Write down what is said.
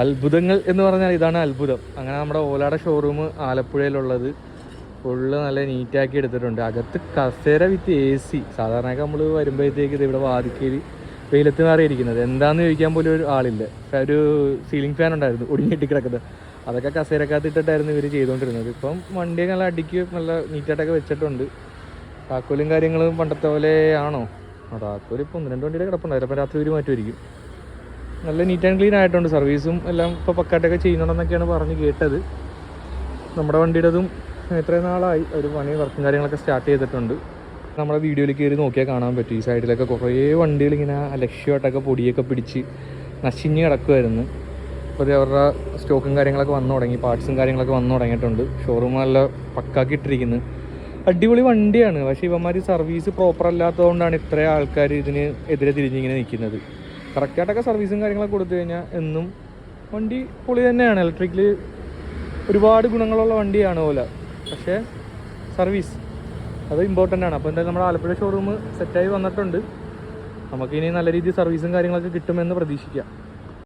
അത്ഭുതങ്ങൾ എന്ന് പറഞ്ഞാൽ ഇതാണ് അത്ഭുതം. അങ്ങനെ നമ്മുടെ ഓലയുടെ ഷോറൂം ആലപ്പുഴയിലുള്ളത് ഫുള്ള് നല്ല നീറ്റാക്കി എടുത്തിട്ടുണ്ട്. അകത്ത് കസേര വിത്ത് AC. സാധാരണയൊക്കെ നമ്മൾ വരുമ്പോഴത്തേക്ക് ഇത് ഇവിടെ വാതിക്കയിൽ വെയിലത്ത് മാറിയിരിക്കുന്നത് എന്താണെന്ന് ചോദിക്കാൻ പോലും ഒരു ആളില്ല. ഒരു സീലിംഗ് ഫാൻ ഉണ്ടായിരുന്നു ഒടിഞ്ഞിട്ടി കിടക്കുന്നത്, അതൊക്കെ കസേരക്കകത്ത് ഇട്ടിട്ടായിരുന്നു ഇവർ ചെയ്തുകൊണ്ടിരുന്നത്. ഇപ്പം വണ്ടിയൊക്കെ നല്ല അടിക്ക് നല്ല നീറ്റായിട്ടൊക്കെ വെച്ചിട്ടുണ്ട്. താക്കോലും കാര്യങ്ങളും പണ്ടത്തെ പോലെ ആണോ? താക്കോൽ ഇപ്പോൾ 1-2 വണ്ടിയുടെ കിടപ്പുണ്ടായിരുന്നു. അപ്പം രാത്രി ഒരു മാറ്റമായിരിക്കും. നല്ല നീറ്റ് ആൻഡ് ക്ലീൻ ആയിട്ടുണ്ട്. സർവീസും എല്ലാം ഇപ്പോൾ പക്കായിട്ടൊക്കെ ചെയ്യുന്നുണ്ടെന്നൊക്കെയാണ് പറഞ്ഞ് കേട്ടത്. നമ്മുടെ വണ്ടിയുടേതും ഇത്രയും നാളായി ഒരു പണി വർക്കും കാര്യങ്ങളൊക്കെ സ്റ്റാർട്ട് ചെയ്തിട്ടുണ്ട്. നമ്മുടെ വീഡിയോയിൽ കയറി നോക്കിയാൽ കാണാൻ പറ്റും. ഈ സൈഡിലൊക്കെ കുറേ വണ്ടികൾ ഇങ്ങനെ ലക്ഷ്യമായിട്ടൊക്കെ പൊടിയൊക്കെ പിടിച്ച് നശിഞ്ഞ് കിടക്കുമായിരുന്നു. അപ്പോൾ അവരുടെ സ്റ്റോക്കും കാര്യങ്ങളൊക്കെ വന്നു തുടങ്ങി, പാർട്സും കാര്യങ്ങളൊക്കെ വന്നു തുടങ്ങിയിട്ടുണ്ട്. ഷോറൂം നല്ല പക്കാക്കി ഇട്ടിരിക്കുന്നത്. അടിപൊളി വണ്ടിയാണ്. പക്ഷേ ഇവന്മാർ സർവീസ് പ്രോപ്പർ അല്ലാത്തതുകൊണ്ടാണ് ഇത്രയും ആൾക്കാർ ഇതിന് എതിരെ തിരിഞ്ഞിങ്ങനെ നിൽക്കുന്നത്. കറക്റ്റായിട്ടൊക്കെ സർവീസും കാര്യങ്ങളൊക്കെ കൊടുത്തു കഴിഞ്ഞാൽ എന്നും വണ്ടി പൊളി തന്നെയാണ്. ഇലക്ട്രിക്കിൽ ഒരുപാട് ഗുണങ്ങളുള്ള വണ്ടിയാണ് ഓല. പക്ഷേ സർവീസ് അത് ഇമ്പോർട്ടൻ്റ് ആണ്. അപ്പോൾ എന്തായാലും നമ്മുടെ ആലപ്പുഴ ഷോറൂം സെറ്റായി വന്നിട്ടുണ്ട്. നമുക്കിനി നല്ല രീതിയിൽ സർവീസും കാര്യങ്ങളൊക്കെ കിട്ടുമെന്ന് പ്രതീക്ഷിക്കാം.